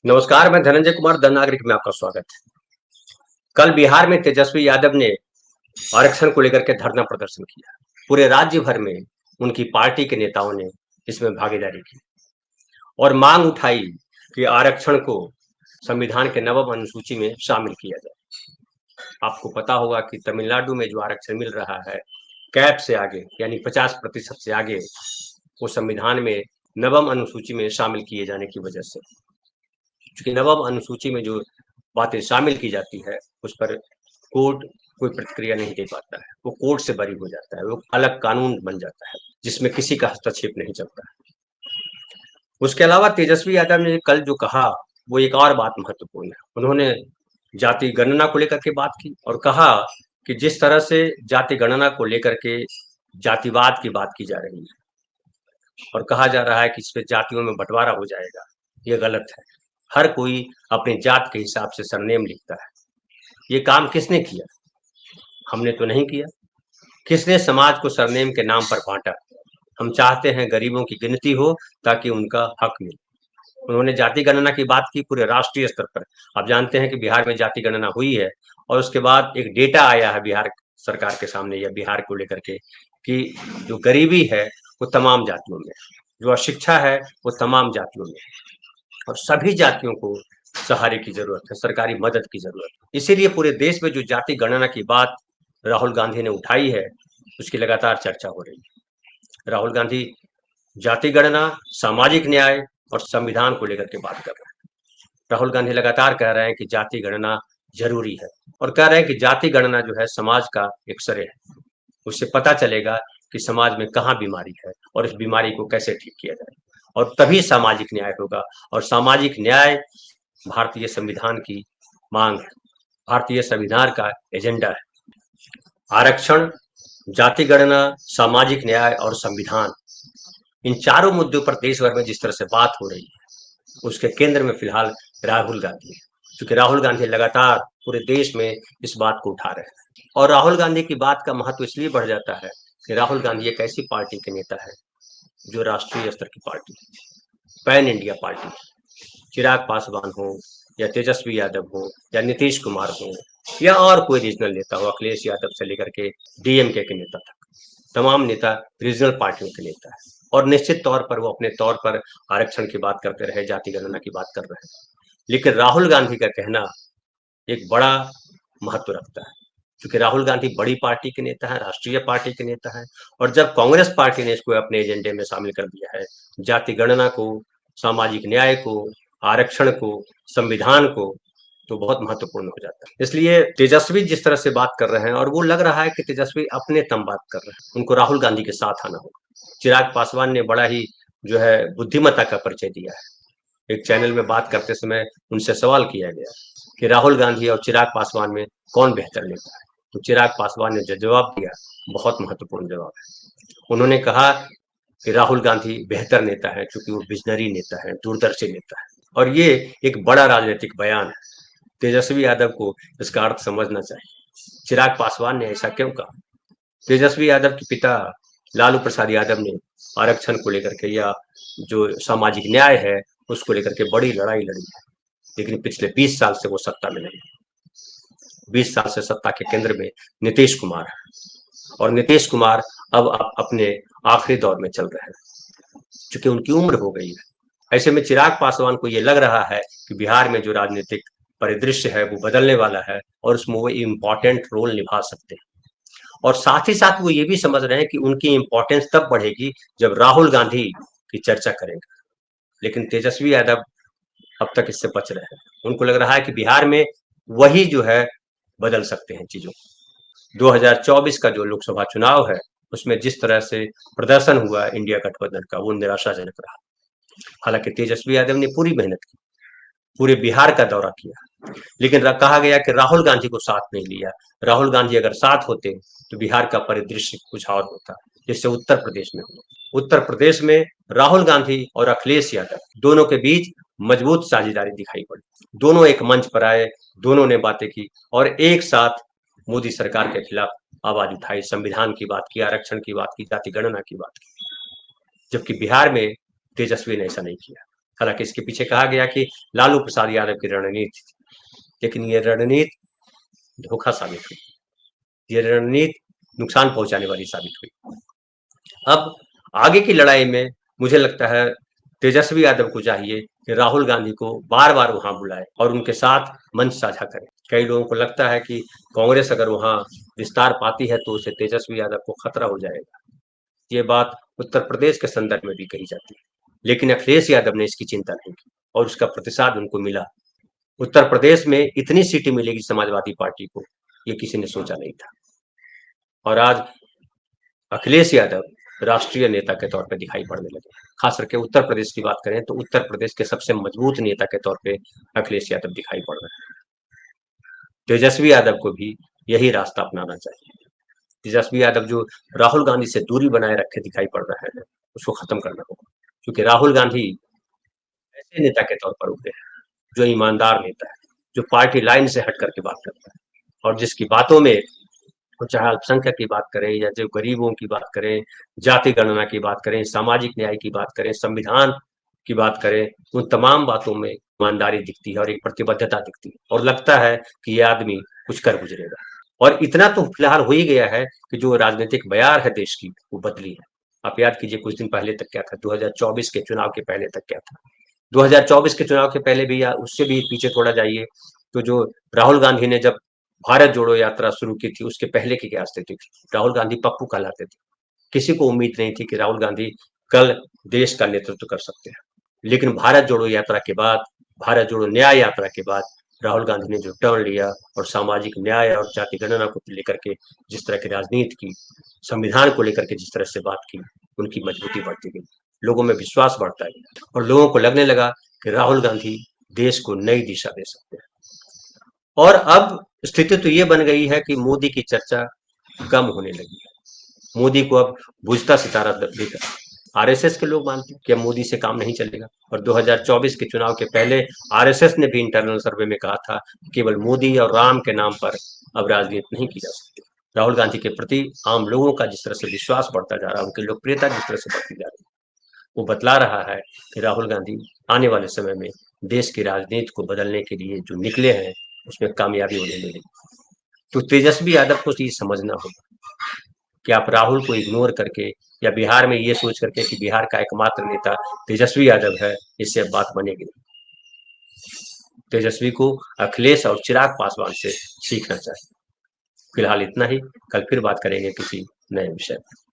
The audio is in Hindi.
नमस्कार, मैं धनंजय कुमार द नागरिक में आपका स्वागत है। कल बिहार में तेजस्वी यादव ने आरक्षण को लेकर के धरना प्रदर्शन किया। पूरे राज्य भर में उनकी पार्टी के नेताओं ने इसमें भागीदारी की और मांग उठाई कि आरक्षण को संविधान के नवम अनुसूची में शामिल किया जाए। आपको पता होगा कि तमिलनाडु में जो आरक्षण मिल रहा है कैप से आगे यानी 50% से आगे, वो संविधान में नवम अनुसूची में शामिल किए जाने की वजह से, क्योंकि नवम अनुसूची में जो बातें शामिल की जाती है उस पर कोर्ट कोई प्रतिक्रिया नहीं दे पाता है। वो कोर्ट से बरी हो जाता है, वो अलग कानून बन जाता है जिसमें किसी का हस्तक्षेप नहीं चलता है। उसके अलावा तेजस्वी यादव ने कल जो कहा वो एक और बात महत्वपूर्ण है। उन्होंने जाति गणना को लेकर के बात की और कहा कि जिस तरह से जाति गणना को लेकर के जातिवाद की बात की जा रही है और कहा जा रहा है कि इस पे जातियों में बंटवारा हो जाएगा, ये गलत है। हर कोई अपनी जात के हिसाब से सरनेम लिखता है। ये काम किसने किया? हमने तो नहीं किया। किसने समाज को सरनेम के नाम पर बांटा? हम चाहते हैं गरीबों की गिनती हो ताकि उनका हक मिले। उन्होंने जाति गणना की बात की पूरे राष्ट्रीय स्तर पर। आप जानते हैं कि बिहार में जाति गणना हुई है और उसके बाद एक डेटा आया है बिहार सरकार के सामने या बिहार को लेकर के कि जो गरीबी है वो तमाम जातियों में, जो अशिक्षा है वो तमाम जातियों में, और सभी जातियों को सहारे की जरूरत है, सरकारी मदद की जरूरत है। इसीलिए पूरे देश में जो जाति गणना की बात राहुल गांधी ने उठाई है उसकी लगातार चर्चा हो रही है। राहुल गांधी जाति गणना, सामाजिक न्याय और संविधान को लेकर के बात कर रहे हैं। राहुल गांधी लगातार कह रहे हैं कि जाति गणना जरूरी है और कह रहे हैं कि जाति गणना जो है समाज का एक्सरे है। उससे पता चलेगा कि समाज में कहाँ बीमारी है और इस बीमारी को कैसे ठीक किया जाए, और तभी सामाजिक न्याय होगा। और सामाजिक न्याय भारतीय संविधान की मांग है, भारतीय संविधान का एजेंडा है। आरक्षण, जाति गणना, सामाजिक न्याय और संविधान, इन चारों मुद्दों पर देश भर में जिस तरह से बात हो रही है उसके केंद्र में फिलहाल राहुल गांधी है, क्योंकि राहुल गांधी लगातार पूरे देश में इस बात को उठा रहे हैं। और राहुल गांधी की बात का महत्व इसलिए बढ़ जाता है कि राहुल गांधी एक ऐसी पार्टी के नेता है जो राष्ट्रीय स्तर की party, pan India party. Chirag Paswan हो या तेजस्वी यादव हो या नीतीश कुमार हो या और कोई रीजनल नेता हो, अखिलेश यादव से लेकर के डीएमके के नेता तक, तमाम नेता रीजनल पार्टियों के नेता है। और निश्चित तौर पर वो अपने तौर पर आरक्षण की बात करते रहे, जाति गणना की बात कर रहे हैं, लेकिन राहुल गांधी का कहना एक बड़ा महत्व रखता है, क्योंकि राहुल गांधी बड़ी पार्टी के नेता है, राष्ट्रीय पार्टी के नेता है। और जब कांग्रेस पार्टी ने इसको अपने एजेंडे में शामिल कर दिया है, जाति गणना को, सामाजिक न्याय को, आरक्षण को, संविधान को, तो बहुत महत्वपूर्ण हो जाता है। इसलिए तेजस्वी जिस तरह से बात कर रहे हैं, और वो लग रहा है कि तेजस्वी अपने तम बात कर रहे हैं, उनको राहुल गांधी के साथ आना होगा। चिराग पासवान ने बड़ा ही जो है बुद्धिमत्ता का परिचय दिया है। एक चैनल में बात करते समय उनसे सवाल किया गया कि राहुल गांधी और चिराग पासवान में कौन बेहतर नेता है, तो चिराग पासवान ने जो जवाब दिया बहुत महत्वपूर्ण जवाब है। उन्होंने कहा कि राहुल गांधी बेहतर नेता है क्योंकि वो विजनरी नेता है, दूरदर्शी नेता है। और ये एक बड़ा राजनीतिक बयान है। तेजस्वी यादव को इसका अर्थ समझना चाहिए। चिराग पासवान ने ऐसा क्यों कहा? तेजस्वी यादव के पिता लालू प्रसाद यादव ने आरक्षण को लेकर के या जो सामाजिक न्याय है उसको लेकर के बड़ी लड़ाई लड़ी है, लेकिन पिछले 20 साल से वो सत्ता में नहीं। 20 साल से सत्ता के केंद्र में नीतीश कुमार है और नीतीश कुमार अब अपने आखिरी दौर में चल रहे हैं, चूंकि उनकी उम्र हो गई है। ऐसे में चिराग पासवान को ये लग रहा है कि बिहार में जो राजनीतिक परिदृश्य है वो बदलने वाला है और उसमें वो इम्पोर्टेंट रोल निभा सकते हैं। और साथ ही साथ वो ये भी समझ रहे हैं कि उनकी इंपॉर्टेंस तब बढ़ेगी जब राहुल गांधी की चर्चा करेंगे। लेकिन तेजस्वी यादव अब तक इससे बच रहे हैं। उनको लग रहा है कि बिहार में वही जो है बदल सकते हैं चीजों को। 2024 का जो लोकसभा चुनाव है उसमें जिस तरह से प्रदर्शन हुआ इंडिया गठबंधन का, वो निराशाजनक रहा। हालांकि तेजस्वी यादव ने पूरी मेहनत की, पूरे बिहार का दौरा किया, लेकिन कहा गया कि राहुल गांधी को साथ नहीं लिया। राहुल गांधी अगर साथ होते तो बिहार का परिदृश्य कुछ और होता, जिससे उत्तर प्रदेश में हुआ। उत्तर प्रदेश में राहुल गांधी और अखिलेश यादव दोनों के बीच मजबूत साझेदारी दिखाई पड़ी। दोनों एक मंच पर आए, दोनों ने बातें की और एक साथ मोदी सरकार के खिलाफ आवाज उठाई, संविधान की बात की, आरक्षण की बात की, जाति गणना की बात की। जबकि बिहार में तेजस्वी ने ऐसा नहीं किया। हालांकि इसके पीछे कहा गया कि लालू प्रसाद यादव की रणनीति थी, लेकिन ये रणनीति धोखा साबित हुई, ये रणनीति नुकसान पहुंचाने वाली साबित हुई। अब आगे की लड़ाई में मुझे लगता है तेजस्वी यादव को चाहिए कि राहुल गांधी को बार बार वहां बुलाए और उनके साथ मंच साझा करें। कई लोगों को लगता है कि कांग्रेस अगर वहां विस्तार पाती है तो उसे तेजस्वी यादव को खतरा हो जाएगा। ये बात उत्तर प्रदेश के संदर्भ में भी कही जाती है, लेकिन अखिलेश यादव ने इसकी चिंता नहीं की और उसका प्रतिसाद उनको मिला। उत्तर प्रदेश में इतनी सीटें मिलेगी समाजवादी पार्टी को, ये किसी ने सोचा नहीं था। और आज अखिलेश यादव राष्ट्रीय नेता के तौर पे दिखाई पड़ने लगे। खास करके उत्तर प्रदेश की बात करें तो उत्तर प्रदेश के सबसे मजबूत नेता के तौर पे अखिलेश यादव दिखाई पड़ रहे हैं। तेजस्वी यादव को भी यही रास्ता अपनाना चाहिए। तेजस्वी यादव जो राहुल गांधी से दूरी बनाए रखे दिखाई पड़ रहे हैं, उसको खत्म करना होगा, क्योंकि राहुल गांधी ऐसे नेता के तौर पर उभरे हैं जो ईमानदार नेता है, जो पार्टी लाइन से हट करके बात करता है और जिसकी बातों में, चाहे अल्पसंख्यक की बात करें या जो गरीबों की बात करें, जाति गणना की बात करें, सामाजिक न्याय की बात करें, संविधान की बात करें, उन तमाम बातों में ईमानदारी दिखती है और एक प्रतिबद्धता दिखती है और लगता है कि ये आदमी कुछ कर गुजरेगा। और इतना तो फिलहाल हो ही गया है कि जो राजनीतिक बयार है देश की, वो बदली है। आप याद कीजिए कुछ दिन पहले तक क्या था, 2024 के चुनाव के पहले तक क्या था। 2024 के चुनाव के पहले भी या उससे भी पीछे थोड़ा जाइए तो जो राहुल गांधी ने जब भारत जोड़ो यात्रा शुरू की थी, उसके पहले की क्या स्थिति थी। राहुल गांधी पप्पू कहलाते थे, किसी को उम्मीद नहीं थी कि राहुल गांधी कल देश का नेतृत्व कर सकते हैं। लेकिन भारत जोड़ो यात्रा के बाद, भारत जोड़ो न्याय यात्रा के बाद राहुल गांधी ने जो टर्न लिया और सामाजिक न्याय और जाति गणना को लेकर के जिस तरह की राजनीति की, संविधान को लेकर के जिस तरह से बात की, उनकी मजबूती बढ़ती गई, लोगों में विश्वास बढ़ता गया और लोगों को लगने लगा कि राहुल गांधी देश को नई दिशा दे सकते हैं। और अब स्थिति तो ये बन गई है कि मोदी की चर्चा कम होने लगी है। मोदी को अब बुझता सितारा दिख रहा है। आरएसएस के लोग मानते हैं कि अब मोदी से काम नहीं चलेगा और 2024 के चुनाव के पहले आरएसएस ने भी इंटरनल सर्वे में कहा था कि केवल मोदी और राम के नाम पर अब राजनीति नहीं की जा सकती। राहुल गांधी के प्रति आम लोगों का जिस तरह से विश्वास बढ़ता जा रहा है, उनकी लोकप्रियता जिस तरह से बढ़ती जा रही है, वो बतला रहा है कि राहुल गांधी आने वाले समय में देश की राजनीति को बदलने के लिए जो निकले हैं उसमें कामयाबी उन्हें मिलेगी। तो तेजस्वी यादव को ये समझना होगा कि आप राहुल को इग्नोर करके या बिहार में ये सोच करके कि बिहार का एकमात्र नेता तेजस्वी यादव है, इससे अब बात बनेगी नहीं। तेजस्वी को अखिलेश और चिराग पासवान से सीखना चाहिए। फिलहाल इतना ही, कल फिर बात करेंगे किसी नए विषय पर।